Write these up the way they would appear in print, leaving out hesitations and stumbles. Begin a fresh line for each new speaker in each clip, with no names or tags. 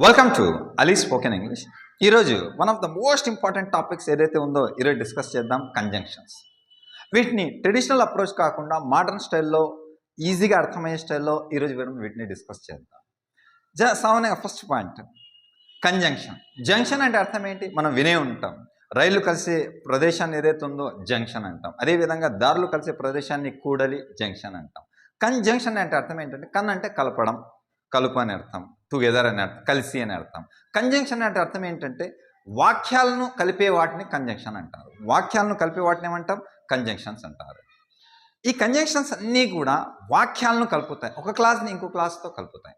Welcome to Ali spoken English. ఈరోజు one of the most important topics ఏదైతే ఉందో ఈరోజు డిస్కస్ చేద్దాం, కంజంక్షన్స్. వీటిని ట్రెడిషనల్ అప్రోచ్ కాకుండా మోడర్న్ స్టైల్లో ఈజీగా అర్థమయ్యే స్టైల్లో ఈరోజు వీటిని డిస్కస్ చేద్దాం. సామాన్యంగా ఫస్ట్ పాయింట్ కంజంక్షన్. జంక్షన్ అంటే అర్థం ఏంటి? మనం వినే ఉంటాం. రైళ్లు కలిసే ప్రదేశాన్ని ఏదైతే ఉందో జంక్షన్ అంటాం. అదేవిధంగా దారులు కలిసే ప్రదేశాన్ని కూడలి జంక్షన్ అంటాం. కంజంక్షన్ అంటే అర్థం ఏంటంటే కన్ అంటే కలపడం, కలుపు అని అర్థం, టుగెదర్ అని అర్థం, కలిసి అని అర్థం. కంజంక్షన్ అంటే అర్థం ఏంటంటే వాక్యాలను కలిపే వాటిని కంజంక్షన్ అంటారు. వాక్యాలను కలిపే వాటిని ఏమంటాం? కంజంక్షన్స్ అంటారు. ఈ కంజంక్షన్స్ అన్నీ కూడా వాక్యాలను కలుపుతాయి, ఒక క్లాస్ని ఇంకో క్లాస్తో కలుపుతాయి.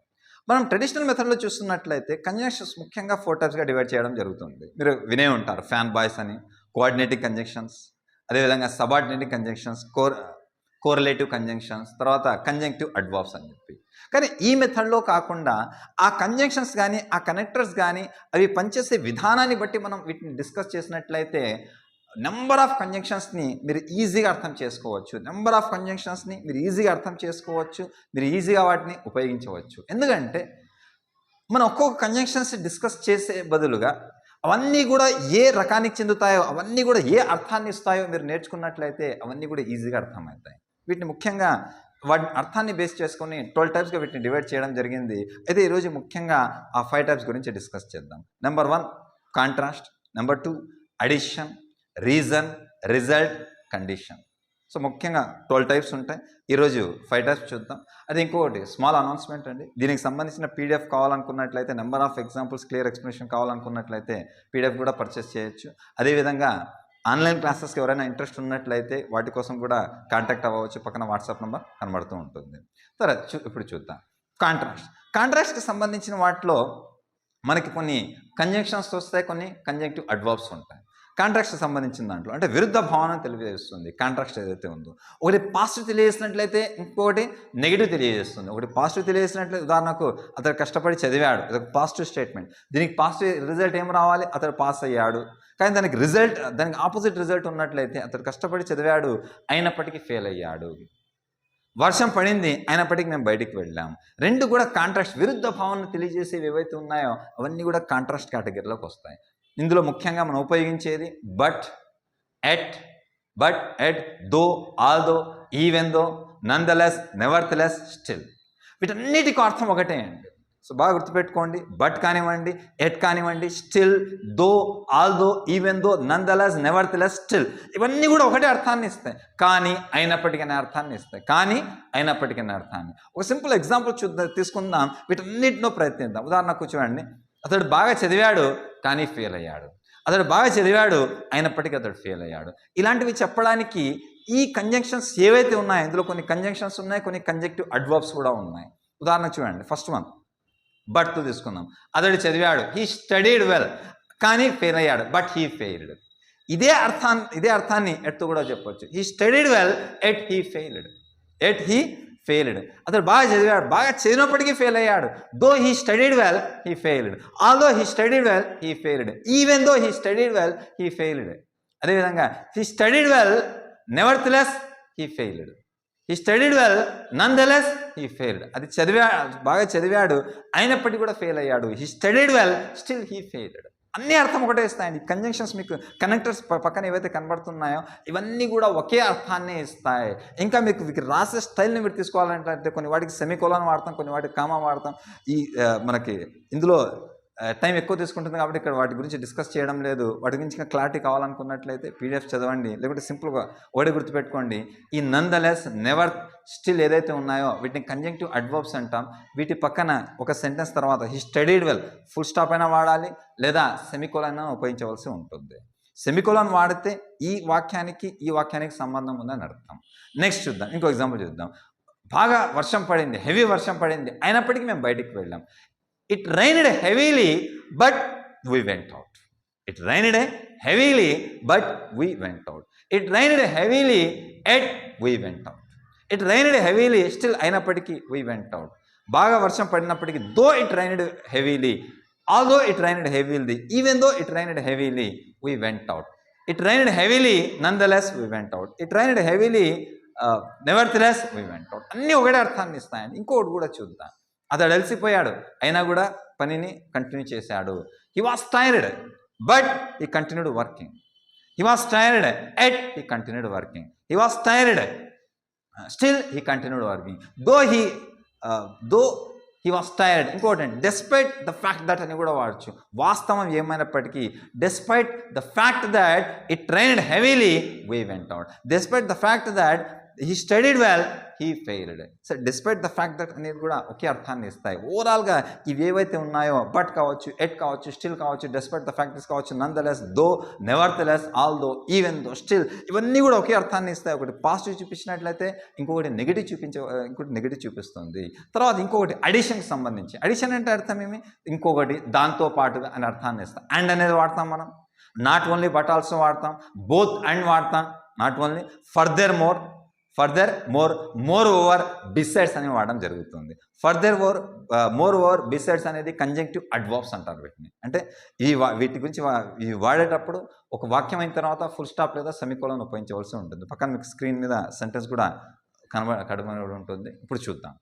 మనం ట్రెడిషనల్ మెథడ్లో చూస్తున్నట్లయితే కంజంక్షన్స్ ముఖ్యంగా 4 టైప్స్గా డివైడ్ చేయడం జరుగుతుంది. మీరు వినే ఉంటారు, ఫ్యాన్ బాయ్స్ అని, కోఆర్డినేటింగ్ కంజంక్షన్స్, అదేవిధంగా సబార్డినేటింగ్ కంజంక్షన్స్, కోరిలేటివ్ కంజంక్షన్స్, తర్వాత కంజంక్టివ్ అడ్వర్బ్స్ అని చెప్పి. కానీ ఈ మెథడ్లో కాకుండా ఆ కంజంక్షన్స్ కానీ ఆ కనెక్టర్స్ కానీ అవి పనిచేసే విధానాన్ని బట్టి మనం వీటిని డిస్కస్ చేసినట్లయితే నెంబర్ ఆఫ్ కంజంక్షన్స్ని మీరు ఈజీగా అర్థం చేసుకోవచ్చు. మీరు ఈజీగా వాటిని ఉపయోగించవచ్చు. ఎందుకంటే మనం ఒక్కొక్క కంజంక్షన్స్ డిస్కస్ చేసే బదులుగా అవన్నీ కూడా ఏ రకానికి చెందుతాయో, అవన్నీ కూడా ఏ అర్థాన్ని ఇస్తాయో మీరు నేర్చుకున్నట్లయితే అవన్నీ కూడా ఈజీగా అర్థమవుతాయి. వీటిని ముఖ్యంగా వాటి అర్థాన్ని బేస్ చేసుకొని 12 టైప్స్గా వీటిని డివైడ్ చేయడం జరిగింది. అయితే ఈరోజు ముఖ్యంగా ఆ 5 టైప్స్ గురించి డిస్కస్ చేద్దాం. Number 1 contrast, number 2 addition, reason, result, condition. So ముఖ్యంగా 12 టైప్స్ ఉంటాయి. ఈరోజు 5 టైప్స్ చూద్దాం. అది ఇంకొకటి స్మాల్ అనౌన్స్మెంట్ అండి. దీనికి సంబంధించిన పీడిఎఫ్ కావాలనుకున్నట్లయితే, number of examples, clear explanation కావాలనుకున్నట్లయితే పీడిఎఫ్ కూడా పర్చేస్ చేయొచ్చు. అదేవిధంగా ఆన్లైన్ క్లాసెస్కి ఎవరైనా ఇంట్రెస్ట్ ఉన్నట్లయితే వాటి కోసం కూడా కాంటాక్ట్ అవ్వచ్చు. పక్కన వాట్సాప్ నెంబర్ కనబడుతూ ఉంటుంది. సరే, ఇప్పుడు చూద్దాం కాంట్రాస్ట్కి సంబంధించిన వాటిలో మనకి కొన్ని కంజంక్షన్స్ వస్తాయి, కొన్ని కంజంక్టివ్ అడ్వర్బ్స్ ఉంటాయి. కాంట్రాస్ట్కి సంబంధించిన దాంట్లో అంటే విరుద్ధ భావన తెలియజేస్తుంది. కాంట్రాస్ట్ ఏదైతే ఉందో ఒకటి పాజిటివ్ తెలియజేసినట్లయితే ఇంకొకటి నెగిటివ్ తెలియజేస్తుంది. ఒకటి పాజిటివ్ తెలియజేసినట్లయితే ఉదాహరణకు అతడు కష్టపడి చదివాడు, ఇది ఒక పాజిటివ్ స్టేట్మెంట్. దీనికి పాజిటివ్ రిజల్ట్ ఏం రావాలి? అతడు పాస్ అయ్యాడు. కానీ దానికి ఆపోజిట్ రిజల్ట్ ఉన్నట్లయితే అతడు కష్టపడి చదివాడు అయినప్పటికీ ఫెయిల్ అయ్యాడు. వర్షం పడింది అయినప్పటికీ మేము బయటికి వెళ్ళాం. రెండు కూడా కాంట్రాస్ట్, విరుద్ధ భావనను తెలియజేసేవి ఏవైతే ఉన్నాయో అవన్నీ కూడా కాంట్రాస్ట్ కేటగిరీలోకి వస్తాయి. ఇందులో ముఖ్యంగా మనం ఉపయోగించేది but, yet, though, although, even though, nonetheless, nevertheless, still. వీటన్నిటికీ అర్థం ఒకటే అండి. సో బాగా గుర్తుపెట్టుకోండి. బట్ కానివ్వండి, ఎట్ కానివ్వండి, still, though, although, even though, nonetheless, nevertheless, స్టిల్, ఇవన్నీ కూడా ఒకటే అర్థాన్ని ఇస్తాయి. కానీ అయినప్పటికీ అర్థాన్ని ఒక సింపుల్ ఎగ్జాంపుల్ తీసుకుందాం. వీటన్నిటిలో ప్రయత్నిద్దాం. ఉదాహరణకు చూడండి, అతడు బాగా చదివాడు కానీ ఫెయిల్ అయ్యాడు. అతడు బాగా చదివాడు అయినప్పటికీ అతడు ఫెయిల్ అయ్యాడు. ఇలాంటివి చెప్పడానికి ఈ కంజంక్షన్స్ ఏవైతే ఉన్నాయో ఇందులో కొన్ని కంజంక్షన్స్ ఉన్నాయి, కొన్ని కంజంక్టివ్ అడ్వర్బ్స్ కూడా ఉన్నాయి. ఉదాహరణకు చూడండి, ఫస్ట్ వన్ బట్తో తీసుకుందాం. అతడు చదివాడు, హీ స్టడీడ్ వెల్, కానీ ఫెయిల్ అయ్యాడు, బట్ హీ ఫెయిల్డ్. ఇదే అర్థాన్ని ఎట్తో కూడా చెప్పొచ్చు. He studied well, yet he failed. అతడు బాగా చదివాడు, బాగా చదివినప్పటికీ ఫెయిల్ అయ్యాడు. Though he studied well, he failed. Although he studied well, he failed. Even though he studied well, he failed. అదేవిధంగా he studied well, nevertheless, he failed. He studied well, nonetheless, he failed. బాగా చదివాడు అయినప్పటికీ కూడా fail అయ్యాడు. He studied well, still he failed. అన్నీ అర్థం ఒకటే ఇస్తాయండి. Conjunctions మీకు కనెక్టర్స్ పక్కన ఏవైతే కనబడుతున్నాయో ఇవన్నీ కూడా ఒకే అర్థాన్ని ఇస్తాయి. ఇంకా మీకు రాసే స్టైల్ని మీరు తీసుకోవాలంటే కొన్ని వాటికి సెమికోలన్ వాడతాం, కొన్ని వాటికి కామా వాడతాం. మనకి ఇందులో టైం ఎక్కువ తీసుకుంటుంది కాబట్టి ఇక్కడ వాటి గురించి డిస్కస్ చేయడం లేదు. వాటి గురించి ఇంకా క్లారిటీ కావాలనుకున్నట్లయితే పీడిఎఫ్ చదవండి, లేకుంటే సింపుల్గా ఒకటి గుర్తుపెట్టుకోండి. ఈ నన్ ద లెస్, నెవర్, స్టిల్ ఏదైతే ఉన్నాయో వీటిని కంజంక్టివ్ అడ్వర్బ్స్ అంటాం. వీటి పక్కన ఒక సెంటెన్స్ తర్వాత he studied well full stop అయినా వాడాలి, లేదా సెమికోలన్ అయినా ఉపయోగించవలసి ఉంటుంది. సెమికోలన్ వాడితే ఈ వాక్యానికి సంబంధం ఉందని అర్థం. నెక్స్ట్ చూద్దాం, ఇంకో ఎగ్జాంపుల్ చూద్దాం. బాగా వర్షం పడింది, హెవీ వర్షం పడింది అయినప్పటికీ మేము బయటికి వెళ్ళాం. It rained heavily, but we went out. It rained heavily, but we went out. It rained heavily, yet we went out. It rained heavily, still అయినప్పటికీ we went out. బాగా వర్షం పడినప్పటికీ though it rained heavily, although it rained heavily, even though it rained heavily, we went out. It rained heavily, nonetheless we went out. It rained heavily, nevertheless we went out. అన్నీ ఒకటే అర్థాన్ని ఇస్తాయండి. ఇంకొకటి కూడా చూద్దాం. అతడు అలసిపోయాడు అయినా కూడా పనిని కంటిన్యూ చేశాడు. He was tired but he continued working. He was tired at he continued working. He was tired still he continued working. Though he was tired. ఇంకోటి డెస్పైట్ ద ఫ్యాక్ట్ దట్ అని కూడా వాడచ్చు. వాస్తవం ఏమైనప్పటికీ despite the fact that it రైన్డ్ heavily we went out. Despite the fact that he studied well he failed. So despite the fact that అనేది కూడా ఒకే అర్థాన్ని ఇస్తాయి. ఓవరాల్గా ఇవి ఏవైతే ఉన్నాయో బట్ కావచ్చు, ఎట్ కావచ్చు, స్టిల్ కావచ్చు, డిస్పైట్ ద ఫ్యాక్టర్స్ కావచ్చు, nonetheless, though, nevertheless, although, even though, still, ఇవన్నీ కూడా ఒకే అర్థాన్ని ఇస్తాయి. ఒకటి పాజిటివ్ చూపించినట్లయితే ఇంకొకటి నెగిటివ్ చూపిస్తుంది. తర్వాత ఇంకొకటి అడిషన్కి సంబంధించి. అడిషన్ అంటే అర్థం ఏమి? ఇంకొకటి దాంతో పాటుగా అని అర్థాన్ని ఇస్తాం. అండ్ అనేది వాడతాం మనం. నాట్ ఓన్లీ బట్ ఆల్సో వాడతాం. బోత్ అండ్ వాడతాం. Not only further more over besides అని వాడడం జరుగుతుంది. మోర్ ఓవర్ బిసైడ్స్ అనేది కంజంక్టివ్ అడ్వర్బ్స్ అంటారు వీటిని. అంటే వీటి గురించి వాడేటప్పుడు ఒక వాక్యం అయిన తర్వాత ఫుల్ స్టాప్ లేదా సెమికోలన్ ఉపయోగించవలసి ఉంటుంది. పక్కన మీకు స్క్రీన్ మీద సెంటెన్స్ కూడా కనబడి ఉంటుంది. ఇప్పుడు చూద్దాం.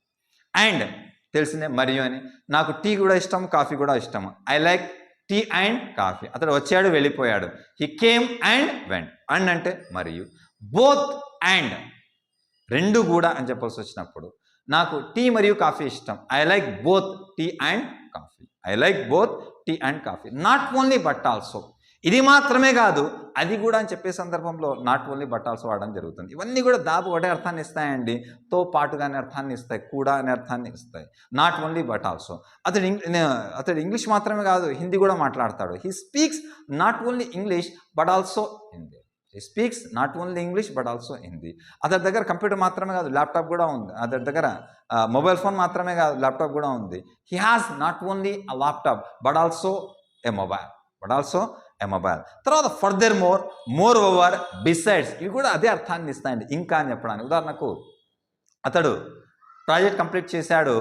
అండ్ తెలిసిందే మరియు అని. నాకు టీ కూడా ఇష్టం, కాఫీ కూడా ఇష్టం. I like tea and coffee. అతడు వచ్చాడు, వెళ్ళిపోయాడు. He came and went. And అంటే మరియు. బోత్ అండ్ రెండు కూడా అని చెప్పాల్సి వచ్చినప్పుడు నాకు టీ మరియు కాఫీ ఇష్టం. I like both tea and coffee. Not only but also. ఇది మాత్రమే కాదు అది కూడా అని చెప్పే సందర్భంలో నాట్ ఓన్లీ బట్ ఆల్సో వాడడం జరుగుతుంది. ఇవన్నీ కూడా దాదాపు ఒకటే అర్థాన్ని ఇస్తాయండి. తో పాటుగా అనే అర్థాన్ని ఇస్తాయి, కూడా అనే అర్థాన్ని ఇస్తాయి. Not only but also. అతడు ఇంగ్లీష్ మాత్రమే కాదు హిందీ కూడా మాట్లాడతాడు. He speaks not only English but also Hindi. He speaks not only English but also Hindi. అతడి దగ్గర కంప్యూటర్ మాత్రమే కాదు ల్యాప్టాప్ కూడా ఉంది. అతడి దగ్గర మొబైల్ ఫోన్ మాత్రమే కాదు ల్యాప్టాప్ కూడా ఉంది. He has not only a laptop but also a mobile. తర్వాత ఫర్దర్ మోర్ ఓవర్, బిసైడ్స్, ఇవి కూడా అదే అర్థాన్ని ఇస్తాయండి, ఇంకా అని చెప్పడానికి. ఉదాహరణకు అతడు ప్రాజెక్ట్ కంప్లీట్ చేశాడు,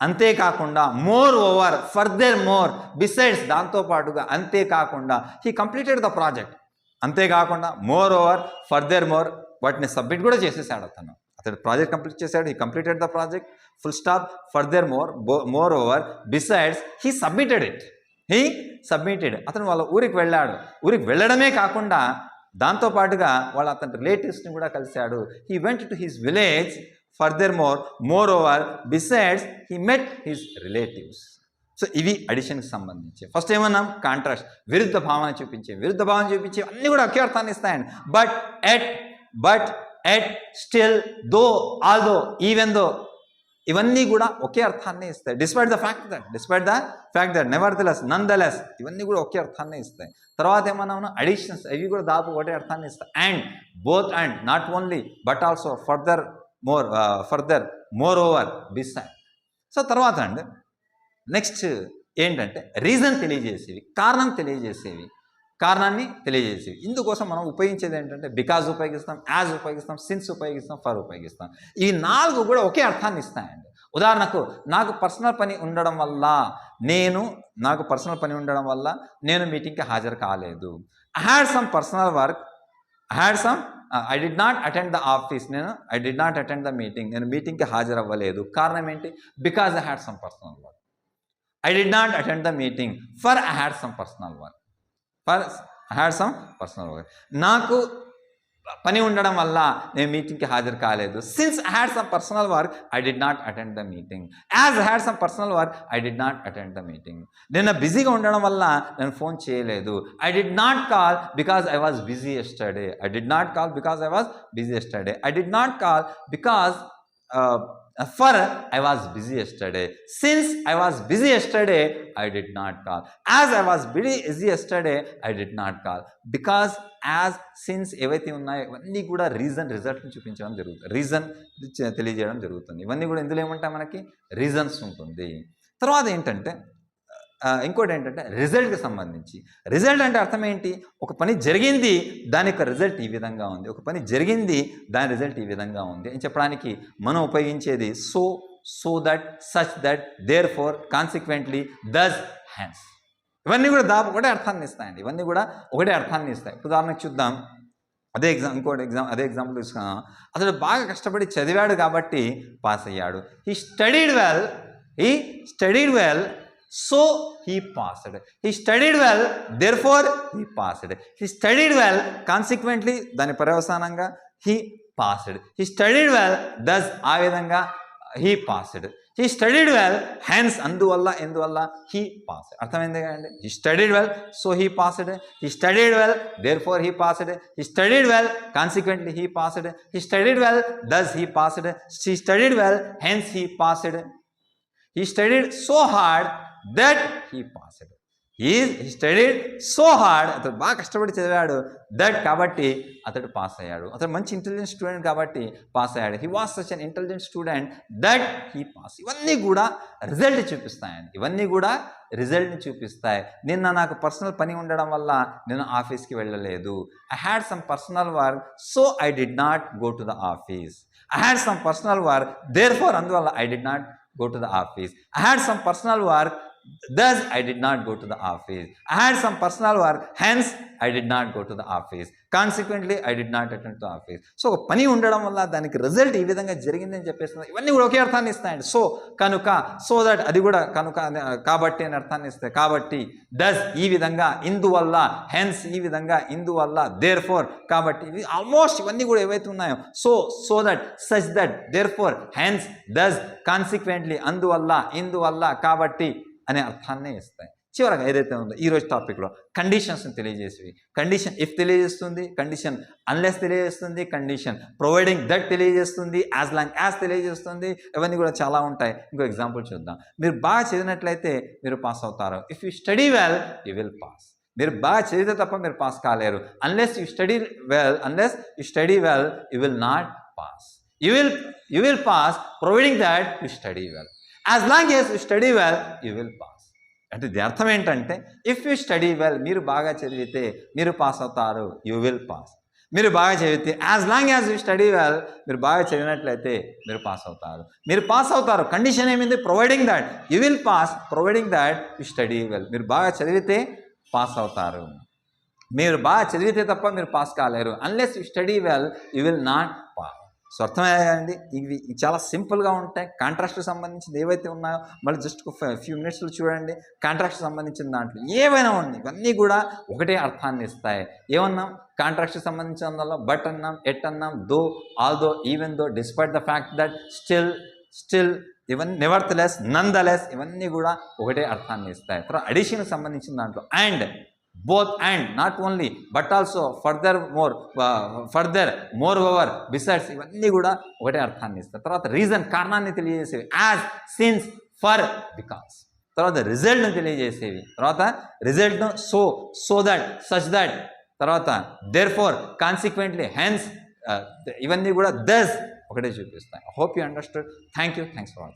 అంతేకాకుండా more over, further more, besides, దాంతోపాటుగా అంతేకాకుండా హీ కంప్లీటెడ్ ద ప్రాజెక్ట్. అంతేకాకుండా మోర్ ఓవర్, ఫర్దర్ మోర్, వాటిని సబ్మిట్ కూడా చేసేసాడు. అతడు ప్రాజెక్ట్ కంప్లీట్ చేశాడు. He completed the project, full stop, further more over, besides, he submitted it. అతను వాళ్ళ ఊరికి వెళ్ళాడు. ఊరికి వెళ్ళడమే కాకుండా దాంతోపాటుగా అతని రిలేటివ్స్ని కూడా కలిశాడు. He went to his village. Further more over, besides, he met his relatives. So ఇవి అడిషన్కి సంబంధించి. ఫస్ట్ ఏమన్నాం? కాంట్రాస్ట్, విరుద్ధ భావన చూపించే అన్నీ కూడా ఒకే అర్థాన్ని ఇస్తాయండి. But yet still, though, although, even though, ఇవన్నీ కూడా ఒకే అర్థాన్ని ఇస్తాయి. Despite the fact that, nevertheless, nonetheless, ఇవన్నీ కూడా ఒకే అర్థాన్ని ఇస్తాయి. తర్వాత ఏమన్నా అడిషన్స్, ఇవి కూడా దాదాపు ఒకటే అర్థాన్ని ఇస్తాయి. And, both and, not only but also, further more over, beside. So తర్వాత అండి నెక్స్ట్ ఏంటంటే రీజన్ తెలియజేసేవి, కారణాన్ని తెలియజేసేవి. ఇందుకోసం మనం ఉపయోగించేది ఏంటంటే బికాజ్ ఉపయోగిస్తాం, యాజ్ ఉపయోగిస్తాం, సిన్స్ ఉపయోగిస్తాం, ఫర్ ఉపయోగిస్తాం. ఈ 4 కూడా ఒకే అర్థాన్ని ఇస్తాయండి. ఉదాహరణకు నాకు పర్సనల్ పని ఉండడం వల్ల నేను మీటింగ్కి హాజరు కాలేదు. I had some personal work, I did not attend the office, I did not attend the meeting, నేను మీటింగ్కి హాజరు అవ్వలేదు. కారణం ఏంటి? Because I had some personal work. I did not attend the meeting for I had some personal work. నాకు పని ఉండడం వల్ల నేను మీటింగ్కి హాజరు కాలేదు. Since I had some personal work, I did not attend the meeting. As I had some personal work, I did not attend the meeting. నేను బిజీగా ఉండడం వల్ల నేను ఫోన్ చేయలేదు. I did not call because I was busy yesterday. I did not call because I was busy yesterday. For I was busy yesterday. Since I was busy yesterday, I did not call. As I was busy yesterday, I did not call. Because, as, since ఏవైతే ఉన్నాయో ఇవన్నీ కూడా రిజల్ట్ని చూపించడం జరుగుతుంది, reason తెలియజేయడం జరుగుతుంది. ఇవన్నీ కూడా ఇందులో ఏమంటే మనకి రీజన్స్ ఉంటుంది. తర్వాత ఏంటంటే ఇంకోటి ఏంటంటే రిజల్ట్కి సంబంధించి. రిజల్ట్ అంటే అర్థం ఏంటి? ఒక పని జరిగింది, దాని యొక్క రిజల్ట్ ఈ విధంగా ఉంది. ఒక పని జరిగింది, దాని రిజల్ట్ ఈ విధంగా ఉంది అని చెప్పడానికి మనం ఉపయోగించేది so that, such that, therefore, consequently, thus, hence. ఇవన్నీ కూడా ఒకటే అర్థాన్ని ఇస్తాయండి. ఉదాహరణకు చూద్దాం. అదే ఎగ్జాంపుల్ తీసుకున్నాం. అతడు బాగా కష్టపడి చదివాడు కాబట్టి పాస్ అయ్యాడు. He studied well so he passed. He studied well therefore he passed. He studied well consequently దాని పర్యవసానంగా he passed. He studied well thus ఆ విధంగా he passed. He studied well hence అందువల్ల ఎందువల్ల హీ పాస్డ్. అర్థమైంది కదండి. He studied well so he passed. He studied well therefore he passed. He studied well consequently he passed. He studied well thus he passed. He studied well hence he passed. He studied so hard that he passed. He studied so hard, అతడు బాగా కష్టపడి చదివాడు, that కాబట్టి అతడు pass అయ్యాడు. అతడు మంచి intelligent student కాబట్టి పాస్ అయ్యాడు. He was such an intelligent student that he pass. ఇవన్నీ కూడా రిజల్ట్ చూపిస్తాయండి. ఇవన్నీ కూడా రిజల్ట్ని చూపిస్తాయి. నిన్న నాకు పర్సనల్ పని ఉండడం వల్ల నేను ఆఫీస్కి వెళ్ళలేదు. I had some personal work so I did not go to the office. I had some personal work therefore అందువల్ల I did not go to the office. I had some personal work, thus I did not go to the office. I had some personal work, hence I did not go to the office. Consequently, I did not attend the office. So పని ఉండడం వల్ల దానికి result ఈ విధంగా జరిగిందని చెప్పేస్తుంది. ఇవన్నీ కూడా ఒకే అర్థాన్ని ఇస్తాయండి. సో కనుక, సో దట్ అది కూడా కనుక కాబట్టి అని అర్థాన్ని ఇస్తాయి. కాబట్టి డస్ ఈ విధంగా, ఇందువల్ల హెన్స్ ఈ విధంగా, ఇందువల్ల దేర్ ఫోర్ కాబట్టి, ఆల్మోస్ట్ ఇవన్నీ కూడా ఏవైతే ఉన్నాయో so, so that, such that, therefore, hence, thus, consequently అందువల్ల, ఇందువల్ల, కాబట్టి అనే అర్థాన్ని ఇస్తాయి. చివరగా ఏదైతే ఉందో ఈరోజు టాపిక్లో కండిషన్స్ని తెలియజేసేవి. కండిషన్ ఇఫ్ తెలియజేస్తుంది, కండిషన్ అన్లెస్ తెలియజేస్తుంది, కండిషన్ ప్రొవైడింగ్ దట్ తెలియజేస్తుంది, యాజ్ లాంగ్ యాజ్ తెలియజేస్తుంది. ఇవన్నీ కూడా చాలా ఉంటాయి. ఇంకో ఎగ్జాంపుల్ చూద్దాం. మీరు బాగా చదివినట్లయితే మీరు పాస్ అవుతారు. If you study well you will pass. మీరు బాగా చదివితే తప్ప మీరు పాస్ కాలేరు. Unless you study well you will not pass. You will pass providing that you study well. As long as you study well, you will pass. అంటే దీని అర్థం ఏంటంటే ఇఫ్ యూ స్టడీ వెల్, మీరు బాగా చదివితే మీరు పాస్ అవుతారు. You will pass. మీరు బాగా చదివితే, as long as you study well, మీరు బాగా చదివినట్లయితే మీరు పాస్ అవుతారు. మీరు పాస్ అవుతారు. కండిషన్ ఏమింది? Providing that you will pass, providing that you study well. మీరు బాగా చదివితే పాస్ అవుతారు. మీరు బాగా చదివితే తప్ప మీరు పాస్ కాలేరు. Unless you study well you will not pass. So అర్థమయ్యాయండి. ఇవి చాలా సింపుల్గా ఉంటాయి. కాంట్రాక్ట్కి సంబంధించింది ఏవైతే ఉన్నాయో మళ్ళీ జస్ట్ ఫ్యూ మినిట్స్లో చూడండి. కాంట్రాక్ట్కి సంబంధించిన దాంట్లో ఏవైనా ఉన్నాయి, ఇవన్నీ కూడా ఒకటే అర్థాన్ని ఇస్తాయి. ఏమన్నాం? కాంట్రాక్ట్కి సంబంధించిన దానిలో బట్ అన్నాం, ఎట్ అన్నాం, though, although, even though, despite the fact that, still ఇవన్నీ, నెవర్త్-లెస్, నందలెస్, ఇవన్నీ కూడా ఒకటే అర్థాన్ని ఇస్తాయి. తర్వాత అడిషన్కి సంబంధించిన దాంట్లో and, both and, not only but also, furthermore, moreover, besides, ఇవన్నీ కూడా ఒకటే అర్థాన్ని ఇస్తారు. తర్వాత రీజన్, కారణాన్ని తెలియజేసేవి. As, since, for, because. తర్వాత రిజల్ట్ని తెలియజేసేవి. తర్వాత రిజల్ట్ను సో దట్, సచ్ దట్. తర్వాత దేర్ ఫోర్, కాన్సిక్వెంట్లీ, హెన్స్, ఇవన్నీ కూడా దస్ ఒకటే చూపిస్తాయి. Hope you understood. Thank you. Thanks for watching.